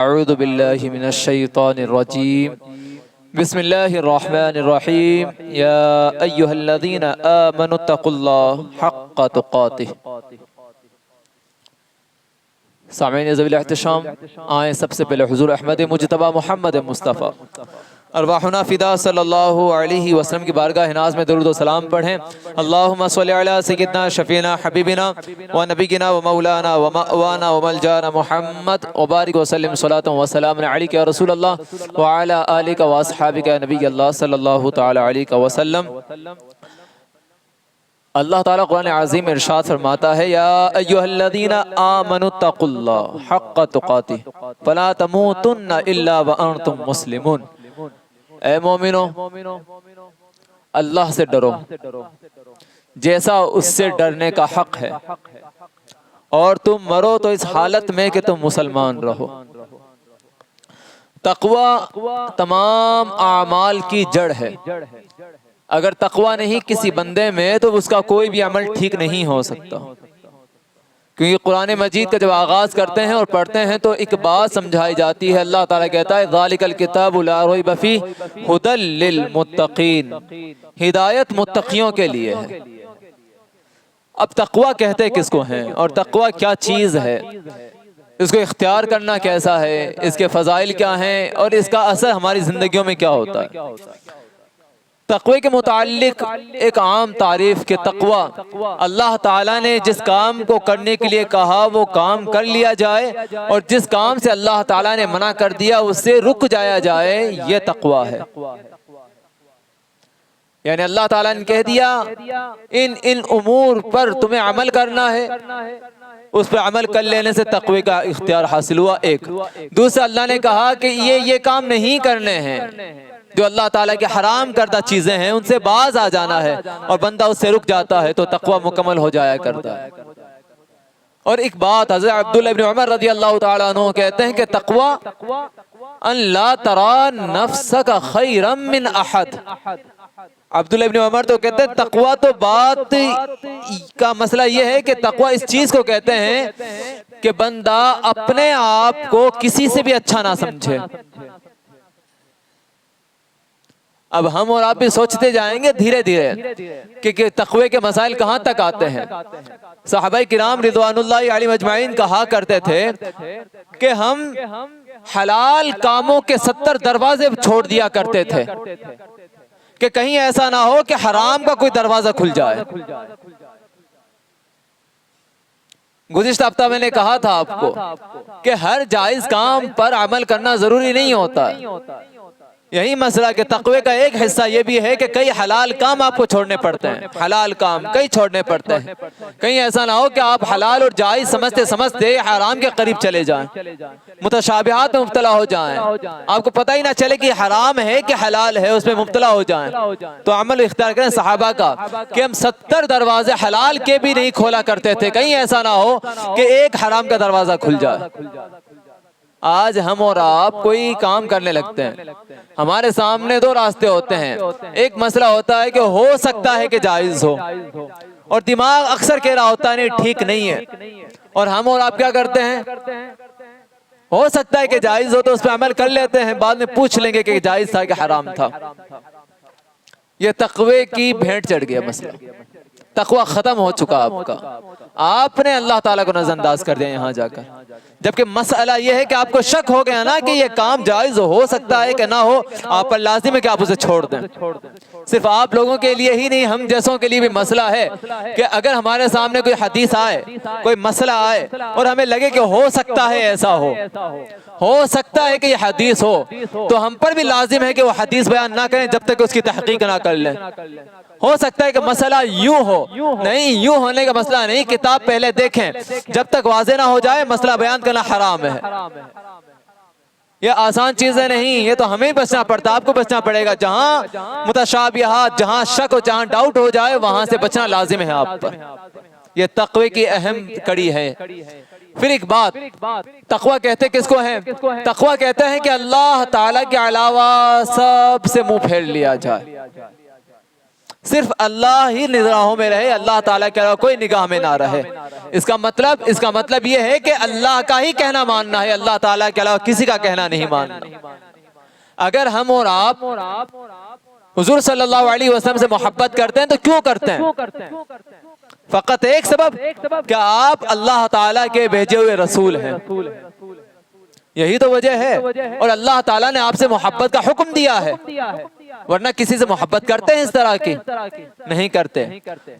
اعوذ باللہ من الشیطان الرجیم بسم اللہ الرحمن الرحیم یا ایہا الذین آمنوا اتقوا اللہ حق تقاتہ۔ سامعین ذوی الاحتشام، آئیں سب سے پہلے حضور احمد مجتبی محمد مصطفیٰ ارواحنا فدا صلی اللہ علیہ وسلم کی بارگاہ ناز میں درود و سلام پڑھیں۔ اللہم صلی علی سیدنا شفینا حبیبنا و نبینا و مولانا و مأوانا و ملجانا محمد وبارک وسلم صلاۃ و سلام علیک یا رسول اللہ وعلی آلک و اصحابک یا نبی اللہ صلی اللہ تعالی علیہ وسلم۔ اللہ تعالیٰ قرآن عظیم میں ارشاد فرماتا ہے یا ایہا الذین آمنوا اتقوا اللہ حق تقاتہ فلا تموتن الا وانتم مسلمون۔ اے مومنو، اللہ سے ڈرو جیسا اس سے ڈرنے کا حق ہے، اور تم مرو تو اس حالت میں کہ تم مسلمان رہو۔ تقوی تمام اعمال کی جڑ ہے۔ اگر تقوی نہیں کسی بندے میں تو اس کا کوئی بھی عمل ٹھیک نہیں ہو سکتا، کیونکہ قرآن مجید کا جب آغاز کرتے ہیں اور پڑھتے ہیں تو ایک بات سمجھائی جاتی ہے۔ اللہ تعالیٰ کہتا ہے ذالک الکتاب لا ریب فیہ ھدی للمتقین، ہدایت متقیوں کے لیے ہے۔ اب تقوی کہتے کس کو ہیں اور تقوی کیا چیز ہے، اس کو اختیار کرنا کیسا ہے، اس کے فضائل کیا ہیں اور اس کا اثر ہماری زندگیوں میں کیا ہوتا ہے۔ تقوی کے متعلق ایک عام تعریف کہ تقوی اللہ تعالیٰ نے جس کام کو کرنے کے لیے کہا وہ کام کر لیا جائے، اور جس کام سے اللہ تعالیٰ نے منع کر دیا اس سے رک جایا جائے، یہ تقوی ہے۔ یعنی اللہ تعالیٰ نے کہہ دیا ان امور پر تمہیں عمل کرنا ہے، اس پہ عمل کر لینے سے تقوی کا اختیار حاصل ہوا۔ ایک دوسرا، اللہ نے کہا کہ یہ کام نہیں کرنے ہیں، جو اللہ تعالیٰ کے حرام کردہ چیزیں ہیں ان سے باز آ جانا ہے، اور بندہ اس سے رک جاتا ہے تو تقوی مکمل ہو جایا کرتا ہے۔ اور ایک بات حضرت عبداللہ ابن عمر رضی اللہ تعالیٰ عنہ کہتے ہیں کہ تقوی ان لا ترى نفسك خیرا من احد۔ عبداللہ ابن عمر تو کہتے ہیں تقوی تو بات کا مسئلہ یہ ہے کہ تقوی اس چیز کو کہتے ہیں کہ بندہ اپنے آپ کو کسی سے بھی اچھا نہ سمجھے۔ اب ہم اور آپ بھی سوچتے جائیں گے دھیرے دھیرے کہ تقوی کے مسائل کہاں تک آتے ہیں۔ صحابہ کرام رضوان اللہ علیہم اجمعین کہا کرتے تھے کہ ہم حلال کاموں کے 70 دروازے چھوڑ دیا کرتے تھے کہ کہیں ایسا نہ ہو کہ حرام کا کوئی دروازہ کھل جائے۔ گزشتہ ہفتہ میں نے کہا تھا آپ کو کہ ہر جائز کام پر عمل کرنا ضروری نہیں ہوتا۔ یہی مسئلہ کہ تقوی کا ایک حصہ یہ بھی ہے کہ کئی حلال کام آپ کو چھوڑنے پڑتے ہیں، حلال کام کئی چھوڑنے پڑتے ہیں۔ کہیں ایسا نہ ہو کہ آپ حلال اور جائز سمجھتے سمجھتے حرام کے قریب چلے جائیں، متشابہات میں مبتلا ہو جائیں، آپ کو پتہ ہی نہ چلے کہ حرام ہے کہ حلال ہے، اس میں مبتلا ہو جائیں۔ تو عمل اختیار کریں صحابہ کا کہ ہم 70 دروازے حلال کے بھی نہیں کھولا کرتے تھے، کہیں ایسا نہ ہو کہ ایک حرام کا دروازہ کھل جائے۔ آج ہم اور آپ کوئی کام کرنے لگتے ہیں، ہمارے سامنے دو راستے ہوتے ہیں۔ ایک مسئلہ ہوتا ہے کہ ہو سکتا ہے کہ جائز ہو، اور دماغ اکثر کہہ رہا ہوتا ہے نہیں ٹھیک نہیں ہے، اور ہم اور آپ کیا کرتے ہیں، ہو سکتا ہے کہ جائز ہو تو اس پہ عمل کر لیتے ہیں، بعد میں پوچھ لیں گے کہ جائز تھا کہ حرام تھا۔ یہ تقوی کی بھینٹ چڑھ گیا مسئلہ، تقوی ختم ہو چکا آپ کا، آپ نے اللہ تعالیٰ کو نظر انداز کر دیا یہاں جا کر۔ جبکہ مسئلہ یہ ہے کہ آپ کو شک ہو گیا نا کہ یہ کام جائز ہو سکتا ہے کہ نہ ہو، آپ پر لازم ہے کہ آپ اسے چھوڑ دیں۔ صرف آپ لوگوں کے لیے ہی نہیں، ہم جیسوں کے لیے بھی مسئلہ ہے کہ اگر ہمارے سامنے کوئی حدیث آئے، کوئی مسئلہ آئے اور ہمیں لگے کہ ہو سکتا ہے ایسا ہو سکتا ہے کہ یہ حدیث ہو، تو ہم پر بھی لازم ہے کہ وہ حدیث بیان نہ کریں جب تک اس کی تحقیق نہ کر لیں۔ ہو سکتا ہے کہ مسئلہ یوں ہو، نہیں یوں ہونے کا مسئلہ نہیں، کتاب پہلے دیکھیں، جب تک واضح نہ ہو جائے مسئلہ بیان کرنا حرام ہے۔ یہ آسان چیزیں نہیں، یہ تو ہمیں بچنا پڑتا، آپ کو بچنا پڑے گا۔ جہاں متشابہات، جہاں شک ہو، جہاں ڈاؤٹ ہو جائے وہاں سے بچنا لازم ہے آپ پر۔ یہ تقوی کی اہم کڑی ہے۔ پھر ایک بات، تقوی کہتے کس کو ہیں؟ تقوی کہتے ہیں کہ اللہ تعالیٰ کے علاوہ سب سے منہ پھیر لیا جائے۔ صرف اللہ ہی نگاہوں میں رہے، اللہ تعالیٰ کے علاوہ کوئی نگاہ میں نہ رہے۔ اس کا مطلب یہ ہے کہ اللہ کا ہی کہنا ماننا ہے، اللہ تعالیٰ کے علاوہ کسی کا کہنا نہیں ماننا۔ اگر ہم اور آپ حضور صلی اللہ علیہ وسلم سے محبت کرتے ہیں تو کیوں کرتے ہیں؟ فقط ایک سبب کہ آپ اللہ تعالیٰ کے بھیجے ہوئے رسول ہیں، یہی تو وجہ ہے۔ اور اللہ تعالیٰ نے آپ سے محبت کا حکم دیا ہے، ورنہ کسی سے محبت کرتے ہیں اس طرح کی؟ نہیں کرتے۔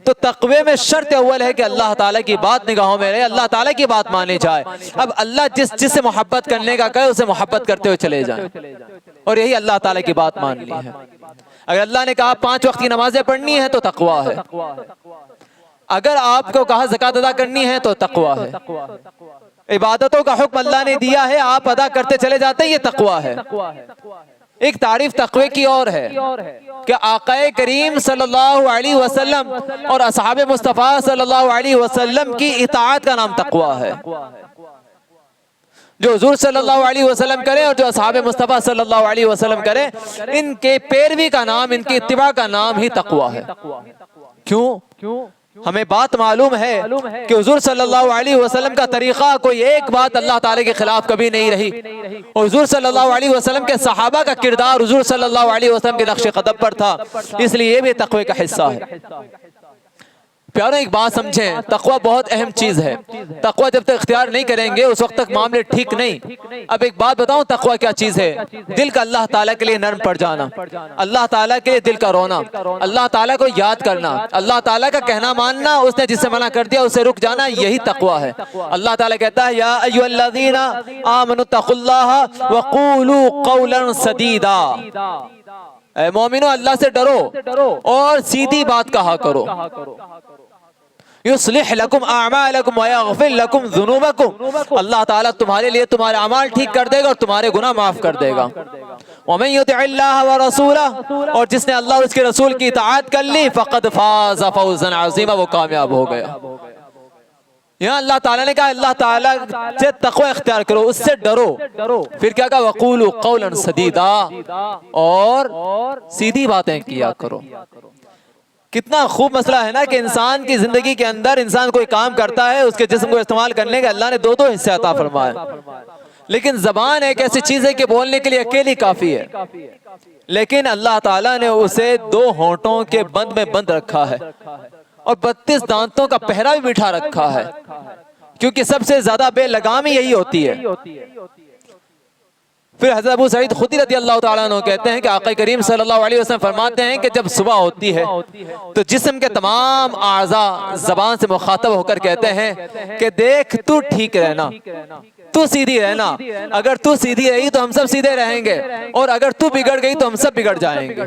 تو تقوی میں شرط اول ہے کہ اللہ تعالیٰ کی بات نگاہوں میں رہے، اللہ تعالیٰ کی بات مانی جائے۔ اب اللہ جس سے محبت کرنے کا کہے اسے محبت کرتے ہوئے چلے جائیں، اور یہی اللہ تعالیٰ کی بات ماننی ہے۔ اگر اللہ نے کہا 5 وقت کی نمازیں پڑھنی ہے تو تقوی ہے، اگر آپ کو کہا زکوٰۃ ادا کرنی ہے تو تقوی ہے، عبادتوں کا حکم اللہ نے دیا ہے آپ ادا کرتے چلے جاتے ہیں، یہ تقوی ہے۔ ایک تعریف تقوی کی اور ہے کہ آقا کریم صلی اللہ علیہ وسلم اور اصحاب مصطفیٰ صلی اللہ علیہ وسلم کی اطاعت کا نام تقوی ہے۔ جو حضور صلی اللہ علیہ وسلم کرے اور جو اصحاب مصطفیٰ صلی اللہ علیہ وسلم کرے، ان کے پیروی کا نام، ان کی اتباع کا نام ہی تقوی ہے۔ کیوں؟ ہمیں بات معلوم ہے کہ حضور صلی اللہ علیہ وسلم کا طریقہ کوئی ایک بات اللہ تعالیٰ کے خلاف کبھی نہیں رہی، اور حضور صلی اللہ علیہ وسلم کے صحابہ کا کردار حضور صلی اللہ علیہ وسلم کے نقش قدم پر تھا، اس لیے یہ بھی تقوی کا حصہ ہے۔ پیاروں ایک بات سمجھیں، تقوی بہت اہم چیز ہے۔ تقوی جب تک اختیار نہیں کریں گے اس وقت تک معاملے ٹھیک نہیں۔ اب ایک بات بتاؤں، تقوی کیا چیز ہے؟ دل کا اللہ تعالیٰ کے لیے نرم پڑ جانا، اللہ تعالیٰ کے لیے دل کا رونا، اللہ تعالیٰ کو یاد کرنا، اللہ تعالیٰ کا کہنا ماننا، اس نے جس سے منع کر دیا اسے رک جانا، یہی تقوی ہے۔ اللہ تعالیٰ کہتا ہے یا ایھا الذین آمنوا اتقوا اللہ وقولوا قولا سدیدا، اے مومنو اللہ سے ڈرو اور سیدھی بات کہا کرو۔ یصلح لکم اعمالکم ویغفر لکم ذنوبکم، اللہ تعالیٰ تمہارے لیے تمہارے اعمال ٹھیک کر دے گا اور تمہارے گناہ معاف کر دے گا۔ ومن یطع اللہ ورسولہ، اور جس نے اللہ اور اس کے رسول کی اطاعت کر لی، فقد فاز فوزا عظیما، وہ کامیاب ہو گیا۔ یہاں اللہ تعالیٰ نے کہا اللہ تعالیٰ سے تقوی اختیار کرو، اس سے ڈرو، پھر کیا کہا وقولوا قولا سدیدا، اور سیدھی باتیں کیا کرو۔ کتنا خوب مسئلہ ہے نا کہ انسان کی زندگی کے اندر انسان کوئی کام کرتا ہے، اس کے جسم کو استعمال کرنے کے اللہ نے 2 حصے عطا فرمائے، لیکن زبان ایک ایسی چیز ہے کہ بولنے کے لیے اکیلی کافی ہے، لیکن اللہ تعالیٰ نے اسے 2 ہونٹوں کے بند میں بند رکھا ہے اور 32 دانتوں کا پہرا بھی بٹھا رکھا ہے، کیونکہ سب سے زیادہ بے لگامی یہی ہوتی ہے۔ پھر حضرت ابو سعید خدری رضی اللہ تعالیٰ عنہ کہتے ہیں کہ آقا کریم صلی اللہ علیہ وسلم فرماتے ہیں کہ جب صبح ہوتی ہے تو جسم کے تمام اعضاء زبان سے مخاطب ہو کر کہتے ہیں کہ دیکھ تو ٹھیک رہنا، تو سیدھی رہنا، اگر تو سیدھی رہی تو ہم سب سیدھے رہیں گے، اور اگر تو بگڑ گئی تو ہم سب بگڑ جائیں گے۔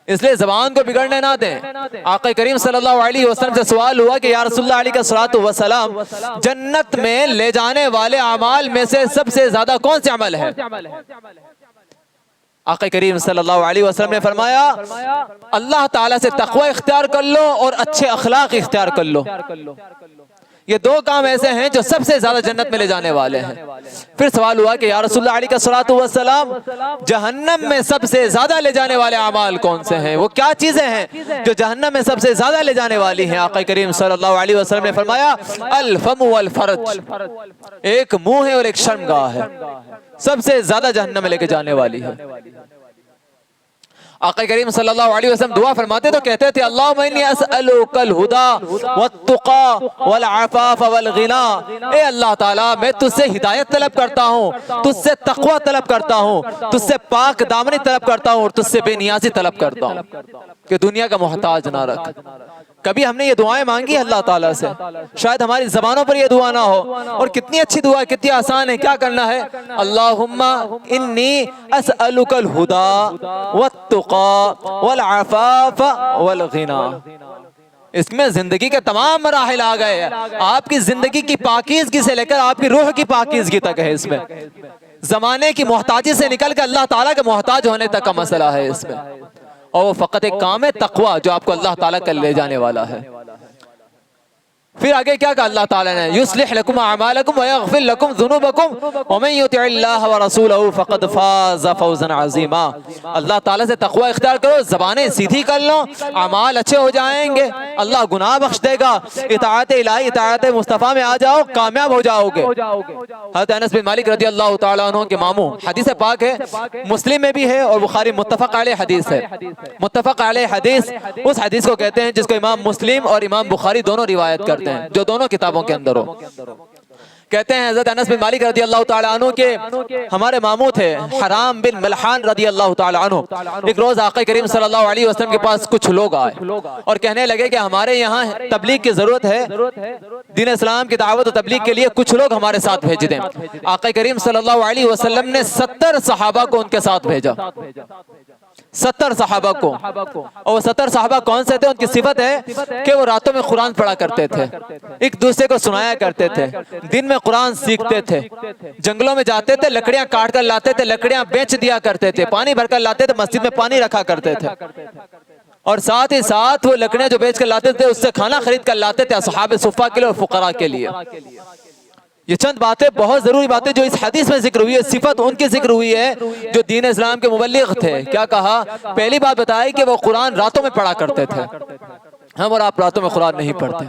اس لیے زبان کو بگڑنے نہ دیں۔ آقا کریم صلی اللہ علیہ وسلم سے سوال ہوا کہ یا رسول اللہ علیہ الصلوۃ والسلام، جنت میں لے جانے والے اعمال میں سے سب سے زیادہ کون سے عمل ہے؟ آقا کریم صلی اللہ علیہ وسلم نے فرمایا اللہ تعالیٰ سے تقوی اختیار کر لو اور اچھے اخلاق اختیار کر لو، یہ 2 کام ایسے ہیں جو سب سے زیادہ جنت میں لے جانے والے ہیں۔ پھر سوال ہوا کہ یا رسول اللہ علیہ الصلوۃ والسلام، جہنم میں سب سے زیادہ لے جانے والے اعمال کون سے ہیں؟ وہ کیا چیزیں ہیں جو جہنم میں سب سے زیادہ لے جانے والی ہیں؟ آقا کریم صلی اللہ علیہ وسلم نے فرمایا الفم والفرج، ایک منہ ہے اور ایک شرمگاہ ہے، سب سے زیادہ جہنم میں لے کے جانے والی ہے۔ آقا کریم صلی اللہ علیہ وسلم دعا فرماتے تو کہتے تھے اللہم انی اسألوک الہدی والتقی والعفاف والغنی، اے اللہ تعالیٰ میں تجھ سے ہدایت طلب کرتا ہوں، تجھ سے تقوی طلب کرتا ہوں، تجھ سے پاک دامنی طلب کرتا ہوں، اور تجھ سے بے نیازی طلب کرتا ہوں کہ دنیا کا محتاج نہ رکھ۔ کبھی ہم نے یہ دعائیں مانگی اللہ تعالیٰ سے؟ شاید ہماری زبانوں پر یہ دعا نہ ہو، اور کتنی اچھی دعا، کتنی آسان ہے۔ کیا کرنا ہے؟ اللہم انی اسألک الہدی والتقی والعفاف والغنی۔ اس میں زندگی کے تمام مراحل آ گئے ہیں، آپ کی زندگی کی پاکیزگی سے لے کر آپ کی روح کی پاکیزگی تک ہے اس میں، زمانے کی محتاجی سے نکل کر اللہ تعالیٰ کے محتاج ہونے تک کا مسئلہ ہے اس میں، اور وہ فقط ایک کام ہے تقوی جو آپ کو اللہ تعالیٰ کا لے جانے والا ہے۔ پھر آگے کیا کہا اللہ تعالیٰ نے؟ یصلح لکم اعمالکم ویغفر لکم ذنوبکم ومن یطع اللہ ورسولہ فقد فاز فوزا عظیما۔ اللہ تعالیٰ سے تقوی اختیار کرو، زبانیں سیدھی کر لو، اعمال اچھے ہو جائیں گے، اللہ گناہ بخش دے گا، اطاعت الہی اطاعت مصطفیٰ میں آ جاؤ، کامیاب ہو جاؤ گے۔ حضرت انس بن مالک رضی اللہ تعالیٰ عنہ کے ماموں، حدیث پاک ہے، مسلم میں بھی ہے اور بخاری متفق علیہ حدیث ہے۔ متفق علیہ حدیث اس حدیث کو کہتے ہیں جس کو امام مسلم اور امام بخاری دونوں روایت کرتے ہیں، جو دونوں کتابوں کے اندر ہو۔ کہتے ہیں حضرت انس بن مالک رضی اللہ تعالیٰ عنہ کے ہمارے ماموں تھے حرام بن ملحان رضی اللہ تعالیٰ عنہ۔ ایک روز آقا کریم صلی اللہ علیہ وسلم کے پاس کچھ لوگ آئے اور کہنے لگے کہ ہمارے یہاں تبلیغ کی ضرورت ہے، دین اسلام کی دعوت و تبلیغ کے لیے کچھ لوگ ہمارے ساتھ بھیج دیں۔ آقا کریم صلی اللہ علیہ وسلم نے 70 صحابہ کو ان کے ساتھ بھیجا، 70 صحابہ کو۔ اور وہ 70 صحابہ کون سے تھے؟ ان کی صفت ہے کہ وہ راتوں میں قرآن پڑھا کرتے تھے، ایک دوسرے کو سنایا کرتے تھے، دن میں قرآن سیکھتے تھے، جنگلوں میں جاتے تھے، لکڑیاں کاٹ کر لاتے تھے، لکڑیاں بیچ دیا کرتے تھے، پانی بھر کر لاتے تھے، مسجد میں پانی رکھا کرتے تھے، اور ساتھ ہی ساتھ وہ لکڑیاں جو بیچ کر لاتے تھے اس سے کھانا خرید کر لاتے تھے اصحاب صفہ کے لیے اور فقراء کے لیے۔ یہ چند باتیں بہت ضروری باتیں جو اس حدیث میں ذکر ہوئی ہے، صفت ان کی ذکر ہوئی ہے جو دین اسلام کے مبلغ تھے۔ کیا کہا؟ پہلی بات بتائی کہ وہ قرآن راتوں میں پڑھا کرتے تھے، ہم اور آپ راتوں میں قرآن نہیں پڑھتے۔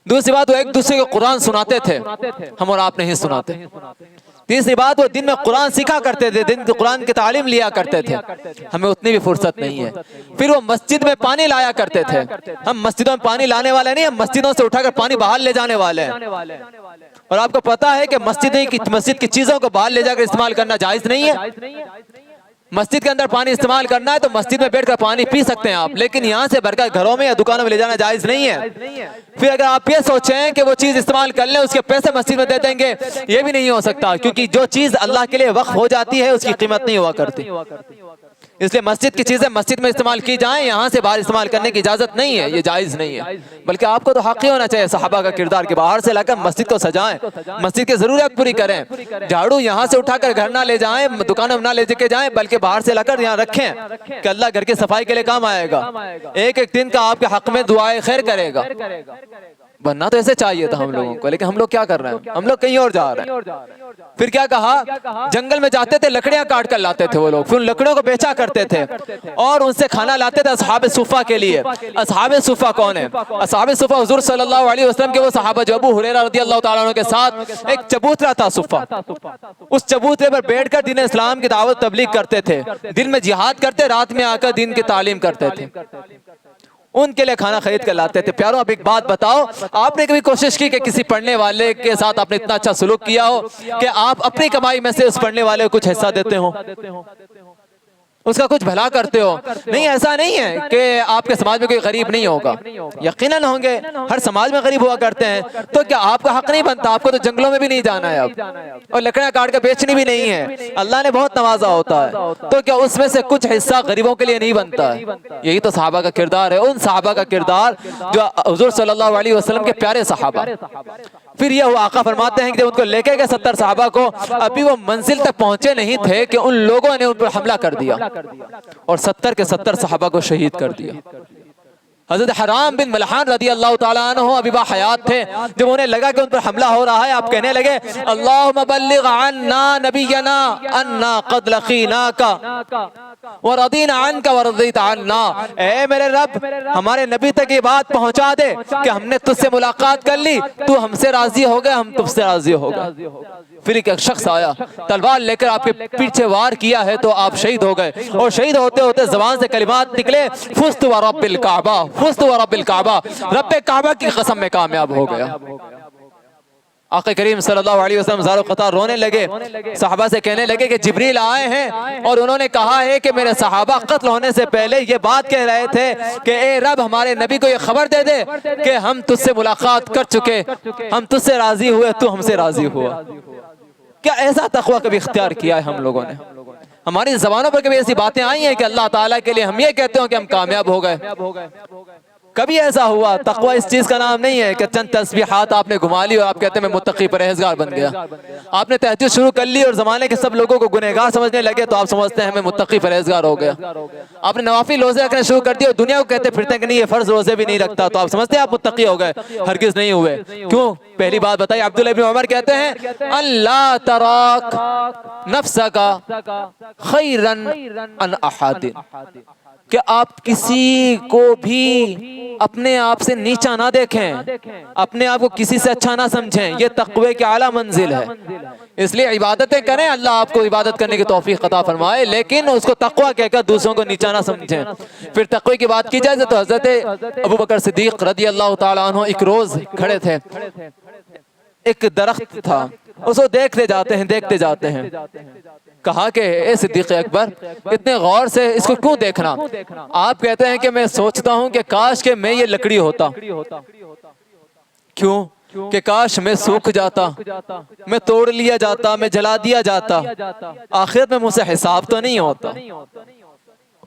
دوسری بات وہ ایک دوسرے کو قرآن سناتے تھے، ہم اور آپ نہیں سناتے۔ تیسری بات وہ دن میں قرآن سیکھا کرتے تھے، دن قرآن کی تعلیم لیا کرتے تھے، ہمیں اتنی بھی فرصت نہیں ہے۔ پھر وہ مسجد میں پانی لایا کرتے تھے، ہم مسجدوں میں پانی لانے والے نہیں، ہم مسجدوں سے اٹھا کر پانی باہر لے جانے والے ہیں۔ اور آپ کو پتا ہے کہ مسجد کی چیزوں کو باہر لے جا کر استعمال کرنا جائز نہیں ہے۔ مسجد کے اندر پانی استعمال کرنا ہے تو مسجد میں بیٹھ کر پانی پی سکتے ہیں آپ، لیکن یہاں سے بھر کر گھروں میں یا دکانوں میں لے جانا جائز نہیں ہے۔ پھر اگر آپ یہ سوچیں کہ وہ چیز استعمال کر لیں، اس کے پیسے مسجد میں دے دیں گے، یہ بھی نہیں ہو سکتا، کیونکہ جو چیز اللہ کے لیے وقف ہو جاتی ہے اس کی قیمت نہیں ہوا کرتی۔ اس لیے مسجد کی چیزیں مسجد میں استعمال کی جائیں، یہاں سے باہر استعمال کرنے کی اجازت نہیں ہے، یہ جائز نہیں ہے۔ بلکہ آپ کو تو حق ہی ہونا چاہیے صحابہ کا کردار کہ باہر سے لا کر مسجد کو سجائیں، مسجد کی ضرورت پوری کریں، جھاڑو یہاں سے اٹھا کر گھر نہ لے جائیں، دکانوں میں نہ لے کے جائیں، بلکہ باہر سے لا کر یہاں رکھیں کہ اللہ گھر کی صفائی کے لیے کام آئے گا، ایک ایک دن کا آپ کے حق میں دعائے خیر کرے گا۔ بننا تو ایسے چاہیے تھا ہم لوگوں کو، لیکن ہم لوگ کیا کر رہے ہیں؟ ہم لوگ کہیں اور جا رہے ہیں۔ پھر کیا کہا؟ جنگل میں جاتے تھے، لکڑیاں کاٹ کر لاتے تھے وہ لوگ، پھر ان لکڑیوں کو بیچا کرتے تھے اور ان سے کھانا لاتے تھے اصحاب صفہ کے لیے۔ اصحاب صفہ کون ہیں؟ اصحاب صفہ حضور صلی اللہ علیہ وسلم کے وہ صحابہ جو ابو ہریرہ رضی اللہ تعالیٰ عنہ کے ساتھ ایک چبوترا تھا صفہ، اس چبوترے پر بیٹھ کر دین اسلام کی دعوت تبلیغ کرتے تھے، دن میں جہاد کرتے، رات میں آ کر دین کی تعلیم کرتے تھے، ان کے لیے کھانا خرید کر لاتے تھے۔ پیاروں اب ایک بات بتاؤ، آپ نے کبھی کوشش کی کہ کسی پڑھنے والے کے ساتھ آپ نے اتنا اچھا سلوک کیا ہو کہ آپ اپنی کمائی میں سے اس پڑھنے والے کو کچھ حصہ دیتے ہو، اس کا کچھ بھلا کرتے ہو؟ نہیں، ایسا نہیں ہے کہ آپ کے سماج میں کوئی غریب نہیں ہوگا، یقیناً ہوں گے، ہر سماج میں غریب ہوا کرتے ہیں، تو کیا آپ کا حق نہیں بنتا؟ آپ کو تو جنگلوں میں بھی نہیں جانا ہے اب، اور لکڑیاں کاٹ کے بیچنی بھی نہیں ہے، اللہ نے بہت نوازا ہوتا ہے، تو کیا اس میں سے کچھ حصہ غریبوں کے لیے نہیں بنتا ہے؟ یہی تو صحابہ کا کردار ہے، ان صحابہ کا کردار جو حضور صلی اللہ علیہ وسلم کے پیارے صحابہ۔ پھر یہ آقا فرماتے ہیں کہ ان کو لے کے گئے 70 صحابہ کو، ابھی وہ منزل تک پہنچے نہیں تھے کہ ان لوگوں نے ان پر حملہ کر دیا اور 70 کے 70 صحابہ کو شہید کر دیا۔ حضرت حرام بن ملحان رضی اللہ تعالیٰ عنہ ابھی باحیات تھے، جب انہیں لگا کہ ان پر حملہ ہو رہا ہے، آپ کہنے لگے اللہم بلغ عنا نبینا انا قد لقیناک وَرَضِينَ عَنْكَ وَرَضِيتَ عَنَّا، اے میرے رب ہمارے نبی تک یہ بات پہنچا دے کہ ہم نے تجھ سے ملاقات کر لی، تو ہم سے راضی ہو گئے، ہم تجھ سے راضی ہو گئے۔ پھر ایک شخص آیا، تلوار لے کر آپ کے پیچھے وار کیا ہے تو آپ شہید ہو گئے، اور شہید ہوتے ہوتے زبان سے کلمات نکلے فزت ورب الکعبہ، فزت ورب الکعبہ، رب کعبہ کی قسم میں کامیاب ہو گیا۔ آقا کریم صلی اللہ علیہ وسلم زار و قطار رونے لگے، صحابہ سے کہنے لگے کہ جبریل آئے ہیں اور انہوں نے کہا ہے کہ میرے صحابہ قتل ہونے سے پہلے یہ بات کہہ رہے تھے کہ اے رب ہمارے نبی کو یہ خبر دے دے کہ ہم تجھ سے ملاقات کر چکے، ہم تجھ سے راضی ہوئے، تو ہم سے راضی ہوا۔ کیا ایسا تقوی کبھی اختیار کیا ہے ہم لوگوں نے؟ ہماری زبانوں پر کبھی ایسی باتیں آئی ہیں کہ اللہ تعالیٰ کے لیے ہم یہ کہتے ہوں کہ ہم کامیاب ہو گئے؟ کبھی ایسا ہوا؟ تقوی اس چیز کا نام نہیں ہے کہ چند تسبیحات آپ نے گھما لی اور آپ کہتے ہیں میں متقی پرہیزگار بن گیا. آپ نے تہجد شروع کر لی اور زمانے کے سب لوگوں کو گنہگار سمجھنے لگے تو آپ سمجھتے ہیں میں متقی پرہیزگار ہو گیا. آپ نے نوافل روزے رکھنے شروع کر دیے اور دنیا کو کہتے پھرتے ہیں کہ نہیں یہ فرض روزے بھی نہیں رکھتا تو آپ سمجھتے ہیں آپ متقی ہو گئے. ہرگز نہیں ہوئے. کیوں؟ پہلی بات بتائی. عبداللہ ابن عمر کہتے ہیں اللہ تراک نفسک خیرا عن احد، کہ آپ کسی کو بھی اپنے آپ سے نیچا نہ دیکھیں، اپنے آپ کو کسی سے اچھا نہ سمجھیں. یہ تقوی کی اعلیٰ منزل ہے. اس لیے عبادتیں کریں، اللہ آپ کو عبادت کرنے کی توفیق عطا فرمائے، لیکن اس کو تقوی کہہ کر دوسروں کو نیچا نہ سمجھیں. پھر تقوی کی بات کی جائے تو حضرت ابو بکر صدیق رضی اللہ تعالیٰ عنہ ایک روز کھڑے تھے، ایک درخت تھا، اس کو دیکھتے جاتے ہیں. کہا کہ اے صدیق اکبر اتنے غور سے اس کو کیوں دیکھنا؟ آپ کہتے ہیں کہ میں سوچتا ہوں کہ کاش کہ میں یہ لکڑی ہوتا. کیوں؟ کہ کاش میں سوکھ جاتا، میں توڑ لیا جاتا، میں جلا دیا جاتا، آخرت میں مجھ سے حساب تو نہیں ہوتا.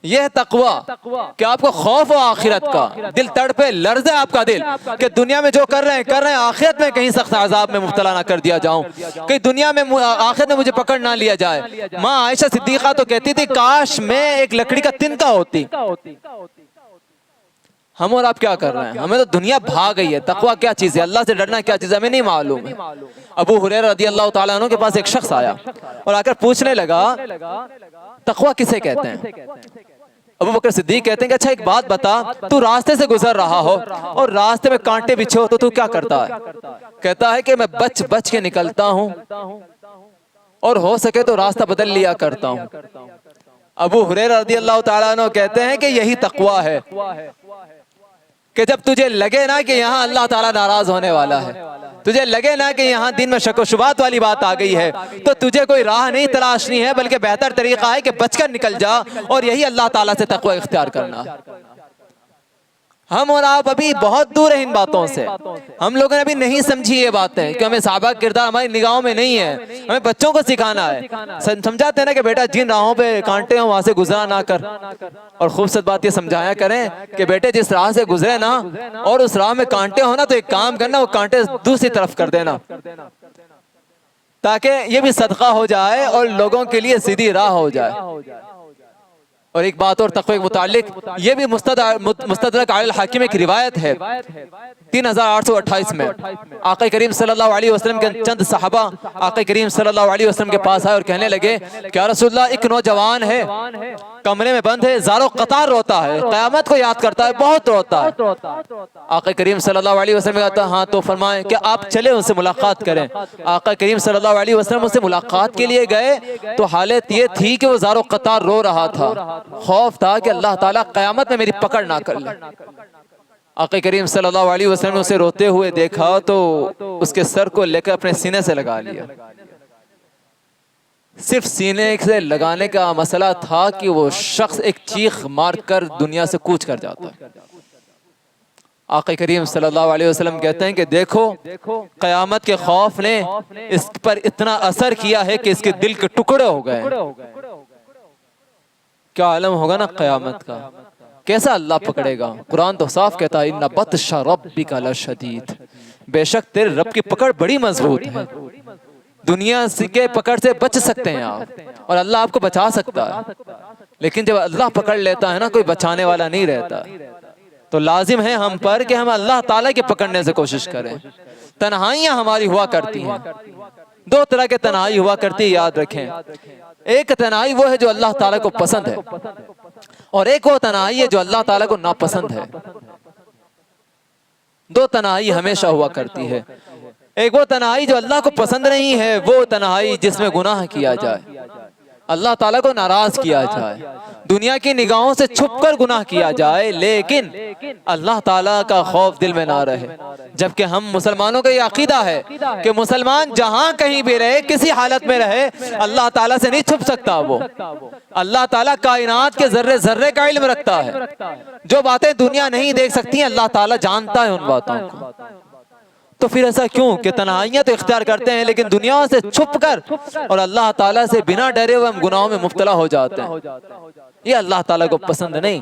یہ ہے تقوی کہ آپ کو خوف ہو آخرت کا، دل تڑپے، لرزے آپ کا دل کہ دنیا میں جو کر رہے ہیں آخرت میں کہیں سخت عذاب میں مبتلا نہ کر دیا جاؤں، کہیں دنیا میں آخرت میں مجھے پکڑ نہ لیا جائے. ماں عائشہ صدیقہ تو کہتی تھی کاش میں ایک لکڑی کا تنکا ہوتی. ہم اور آپ کیا کر رہے ہیں؟ ہمیں تو دنیا بھاگ گئی ہے. تقوی کیا چیز ہے؟ اللہ سے ڈرنا کیا چیز ہے ہمیں نہیں معلوم ہے. ابو ہریرہ رضی اللہ تعالیٰ عنہ کے پاس ایک شخص آیا اور آ کر پوچھنے لگا تقوی کسے کہتے ہیں؟ ابو بکر صدیق کہتے ہیں کہ اچھا ایک بات بتا، تو راستے سے گزر رہا ہو اور راستے میں کانٹے بچھے ہو تو کیا کرتا ہے؟ کہتا ہے کہ میں بچ کے نکلتا ہوں اور ہو سکے تو راستہ بدل لیا کرتا ہوں. ابو ہریرہ رضی اللہ تعالیٰ عنہ کہتے ہیں کہ یہی تقوی ہے کہ جب تجھے لگے نا کہ یہاں اللہ تعالیٰ ناراض ہونے والا ہے، تجھے لگے نا کہ یہاں دین میں شک و شبہات والی بات آ گئی ہے، تو تجھے کوئی راہ نہیں تلاشنی ہے بلکہ بہتر طریقہ ہے کہ بچ کر نکل جا، اور یہی اللہ تعالیٰ سے تقوی اختیار کرنا. ہم اور آپ ابھی بہت دور ہیں ان باتوں سے. ہم لوگوں نے ابھی نہیں سمجھی یہ باتیں کہ ہمیں صحابہ کردار ہماری نگاہوں میں نہیں ہے. ہمیں بچوں کو سکھانا ہے. سمجھاتے ہیں نا کہ بیٹا جن راہوں پہ کانٹے ہوں وہاں سے گزرا نہ کر، اور خوبصورت بات یہ سمجھایا کریں کہ بیٹے جس راہ سے گزرے نا اور اس راہ میں کانٹے ہوں نا تو ایک کام کرنا، وہ کانٹے دوسری طرف کر دینا تاکہ یہ بھی صدقہ ہو جائے اور لوگوں کے لیے سیدھی راہ ہو جائے. اور ایک بات اور تقوی کے متعلق، یہ بھی مستدرک علی الحاکم ایک روایت ہے 3828 میں. آقا کریم صلی اللہ علیہ وسلم کے چند صحابہ آقا کریم صلی اللہ علیہ وسلم کے پاس آئے اور کہنے لگے کہ یا رسول اللہ ایک نوجوان ہے، کمرے میں بند ہے، زار و قطار روتا ہے، قیامت کو یاد کرتا ہے، بہت روتا ہے. آقا کریم صلی اللہ علیہ وسلم کہتا ہاں تو فرمائیں کہ آپ چلے ان سے ملاقات کریں. آقا کریم صلی اللہ علیہ وسلم ان سے ملاقات کے لیے گئے تو حالت یہ تھی کہ وہ زار و قطار رو رہا تھا. خوف تھا کہ اللہ تعالیٰ قیامت میں میری پکڑ نہ کر لے. آقا کریم صلی اللہ علیہ وسلم نے اسے روتے ہوئے دیکھا تو اس کے سر کو لے کر اپنے سینے سے لگا لیا. صرف سینے سے لگانے کا مسئلہ تھا کہ وہ شخص ایک چیخ مار کر دنیا سے کوچ کر جاتا. آقا کریم صلی اللہ علیہ وسلم کہتے ہیں کہ دیکھو قیامت کے خوف نے اس پر اتنا اثر کیا ہے کہ اس کے دل کے ٹکڑے ہو گئے. کیا عالم ہوگا نا قیامت کا، کیسا اللہ پکڑے گا. قرآن تو صاف کہتا ہے اِنَّ بَطْشَ رَبِّكَ لَشَدِيدٌ، بے شک تیرے رب کی پکڑ بڑی مضبوط ہے. دنیا کے پکڑ سے بچ سکتے ہیں آپ اور اللہ آپ کو بچا سکتا ہے، لیکن جب اللہ پکڑ لیتا ہے نا کوئی بچانے والا نہیں رہتا. تو لازم ہے ہم پر کہ ہم اللہ تعالیٰ کے پکڑنے سے کوشش کریں. تنہائیاں ہماری ہوا کرتی ہیں، دو طرح کے تنہائی ہوا کرتی ہے یاد رکھیں. ایک تنہائی وہ ہے جو اللہ تعالیٰ کو پسند ہے، اور ایک وہ تنہائی ہے جو اللہ تعالیٰ کو ناپسند ہے. دو تنہائی ہمیشہ ہوا کرتی ہے. ایک وہ تنہائی جو اللہ کو پسند نہیں ہے، وہ تنہائی جس میں گناہ کیا جائے، اللہ تعالیٰ کو ناراض کیا جائے، دنیا کی نگاہوں سے چھپ کر گناہ کیا جائے، لیکن اللہ تعالیٰ کا خوف دل میں نہ رہے. جبکہ ہم مسلمانوں کا یہ عقیدہ ہے کہ مسلمان جہاں کہیں بھی رہے، کسی حالت میں رہے، اللہ تعالیٰ سے نہیں چھپ سکتا. وہ اللہ تعالیٰ کائنات کے ذرے ذرے کا علم رکھتا ہے. جو باتیں دنیا نہیں دیکھ سکتی اللہ تعالیٰ جانتا ہے ان باتوں کو. تو پھر ایسا کیوں کہ تنہائیاں تو اختیار کرتے ہیں لیکن دنیا سے چھپ کر اور اللہ تعالیٰ سے بنا ڈرے ہوئے ہم گناہوں میں مبتلا ہو جاتے ہیں. یہ اللہ تعالیٰ کو پسند نہیں.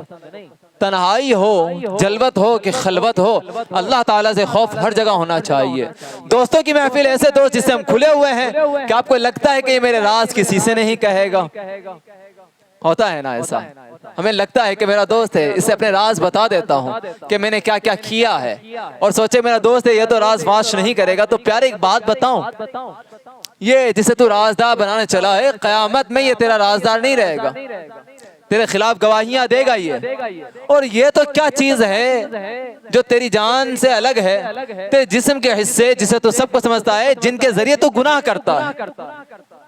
تنہائی ہو، جلوت ہو کہ خلوت ہو، اللہ تعالیٰ سے خوف ہر جگہ ہونا چاہیے۔ دوستوں کی محفل ایسے دوست جس سے ہم کھلے ہوئے ہیں کہ آپ کو لگتا ہے کہ یہ میرے راز کسی سے نہیں کہے گا، ہوتا ہے نا ایسا؟ ہمیں لگتا ہے کہ میرا دوست ہے، اسے اپنے راز بتا دیتا ہوں کہ میں نے کیا کیا کیا ہے، اور سوچے میرا دوست ہے یہ تو راز فاش نہیں کرے گا۔ تو پیارے ایک بات بتاؤں، یہ جسے تو رازدار بنانے چلا ہے، قیامت میں یہ تیرا رازدار نہیں رہے گا، تیرے خلاف گواہیاں دے گا یہ۔ اور یہ تو کیا چیز ہے جو تیری جان سے الگ ہے، تیرے جسم کے حصے جسے تو سب کو سمجھتا ہے، جن کے ذریعے تو گناہ کرتا ہے،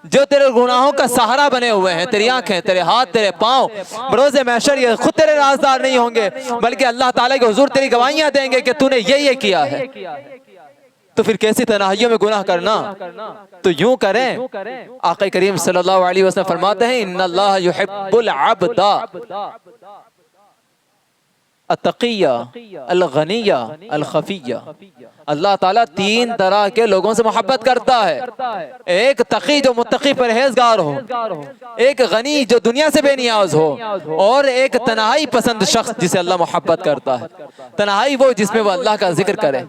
جو تیرے گناہوں کا سہارا بنے ہوئے ہیں، تیری آنکھیں، تیرے ہاتھ، تیرے پاؤں، بروز محشر یہ خود تیرے رازدار نہیں ہوں گے، بلکہ اللہ تعالیٰ کے حضور تیری گواہیاں دیں گے کہ تو نے یہ کیا ہے۔ تو پھر کیسی تنہائیوں میں گناہ کرنا؟ تو یوں کریں، آقا کریم صلی اللہ علیہ وسلم فرماتے ہیں ان اللہ یحب العبد التقیہ الغنیہ الخفیہ۔ اللہ تعالیٰ تین طرح کے لوگوں سے محبت کرتا ہے، ایک تقی جو متقی پرہیزگار ہو، ایک غنی جو دنیا سے بے نیاز ہو، اور ایک تنہائی پسند شخص جسے اللہ محبت کرتا ہے۔ تنہائی وہ جس میں وہ اللہ کا ذکر کرے،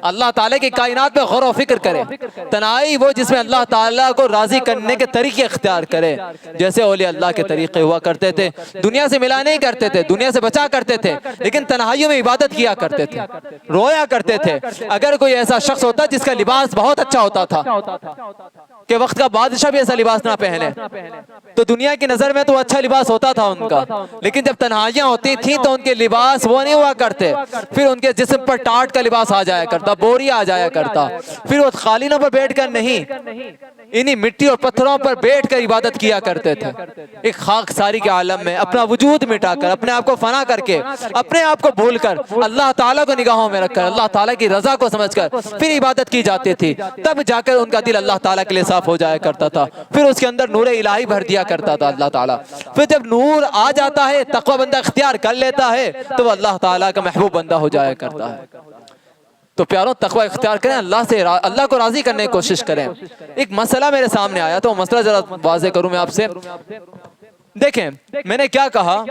اللہ تعالیٰ کی کائنات میں غور و فکر کرے۔ تنہائی وہ جس میں اللہ تعالیٰ کو راضی کرنے کے طریقے اختیار کرے، جیسے اولیاء اللہ کے طریقے ہوا کرتے تھے، دنیا سے ملا نہیں کرتے تھے، دنیا سے بچا کرتے تھے، لیکن تنہائیوں میں عبادت کیا کرتے تھے، رویا کرتے تھے۔ اگر کوئی ایسا شخص ہوتا جس کا لباس بہت اچھا ہوتا تھا کہ وقت کا بادشاہ بھی ایسا لباس نہ پہنے، تو دنیا کی نظر میں تو اچھا لباس ہوتا تھا ان کا، لیکن جب تنہائیاں ہوتی تھیں تو ان کے لباس وہ نہیں ہوا کرتے، پھر ان کے جسم پر ٹاٹ کا لباس آ جایا کرتا، بوریا آ جایا کرتا، پھر وہ قالینوں پر بیٹھ کر نہیں، انہی مٹی اور پتھروں پر بیٹھ کر عبادت کیا کرتے تھے، ایک خاکساری کے عالم میں اپنا وجود مٹا کر، اپنے آپ کو فنا کر کے، اپنے آپ کو بھول کر، اللہ تعالیٰ کو نگاہوں میں رکھ کر، اللہ تعالیٰ کی رضا کو سمجھ کر پھر عبادت کی جاتی تھی، تب جا کر ان کا دل اللہ تعالیٰ کے لیے صاف ہو جایا کرتا تھا، پھر اس کے اندر نور الہی بھر دیا کرتا تھا اللہ تعالیٰ۔ پھر جب نور آ جاتا ہے، تقوی بندہ اختیار کر لیتا ہے، تو وہ اللہ تعالیٰ کا محبوب بندہ ہو جایا کرتا ہے۔ تو پیاروں، تقوی اختیار کریں، اللہ کو راضی کرنے کی کوشش کریں۔ ایک مسئلہ میرے سامنے آیا تو وہ مسئلہ ذرا واضح کروں میں آپ سے۔ دیکھیں، میں نے کیا کہا،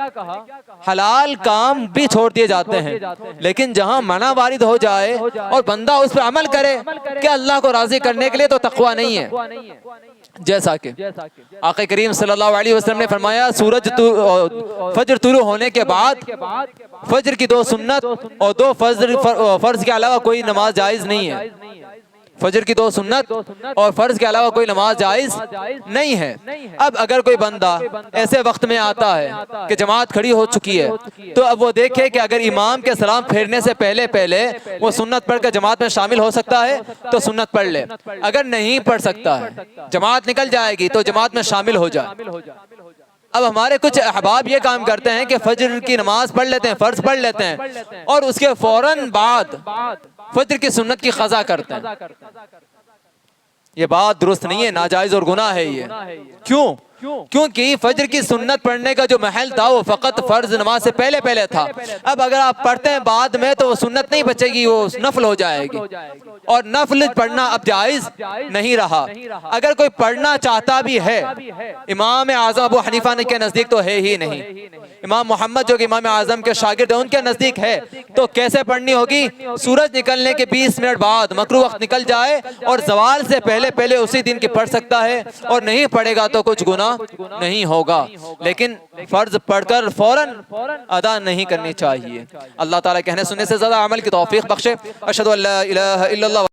حلال کام بھی چھوڑ دیے جاتے ہیں، لیکن جہاں منع وارد ہو جائے اور بندہ اس پر عمل کرے کہ اللہ کو راضی کرنے کے لیے، تو تقوی نہیں ہے۔ جیسا کہ آقا کریم صلی اللہ علیہ وسلم نے فرمایا، فجر طلوع ہونے کے بعد فجر کی 2 سنت اور 2 فرض کے علاوہ کوئی نماز جائز نہیں ہے۔ فجر کی 2 سنت اور فرض کے علاوہ کوئی نماز جائز نہیں ہے۔ اب اگر کوئی بندہ ایسے وقت میں آتا ہے کہ جماعت کھڑی ہو چکی ہے، تو اب وہ دیکھے کہ اگر امام کے سلام پھیرنے سے پہلے وہ سنت پڑھ کر جماعت میں شامل ہو سکتا ہے تو سنت پڑھ لے، اگر نہیں پڑھ سکتا ہے، جماعت نکل جائے گی تو جماعت میں شامل ہو جائے۔ اب ہمارے کچھ احباب یہ کام کرتے ہیں کہ فجر کی نماز پڑھ لیتے ہیں، فرض پڑھ لیتے ہیں، اور اس کے فوراً بعد فجر کی سنت کی قضا کرتے ہیں۔ یہ بات درست نہیں ہے، ناجائز اور گناہ ہے یہ۔ کیوں؟ کیونکہ فجر کی سنت پڑھنے کا جو محل تھا وہ فقط فرض نماز سے پہلے تھا۔ اب اگر آپ پڑھتے ہیں بعد میں تو وہ سنت نہیں بچے گی، وہ نفل ہو جائے گی، اور نفل پڑھنا اب جائز نہیں رہا۔ اگر کوئی پڑھنا چاہتا بھی ہے، امام اعظم ابو حنیفہ کے نزدیک تو ہے ہی نہیں، امام محمد جو کہ امام اعظم کے شاگرد ہیں ان کے نزدیک ہے، تو کیسے پڑھنی ہوگی؟ سورج نکلنے کے 20 منٹ بعد، مکروہ وقت نکل جائے اور زوال سے پہلے اسی دن کی پڑھ سکتا ہے، اور نہیں پڑھے گا تو کچھ گناہ نہیں ہوگا، لیکن فرض پڑھ کر فوراً ادا نہیں کرنی چاہیے۔ اللہ تعالیٰ کہنے سننے سے زیادہ عمل کی توفیق بخشے۔ اشہدو ان لا الہ الا اللہ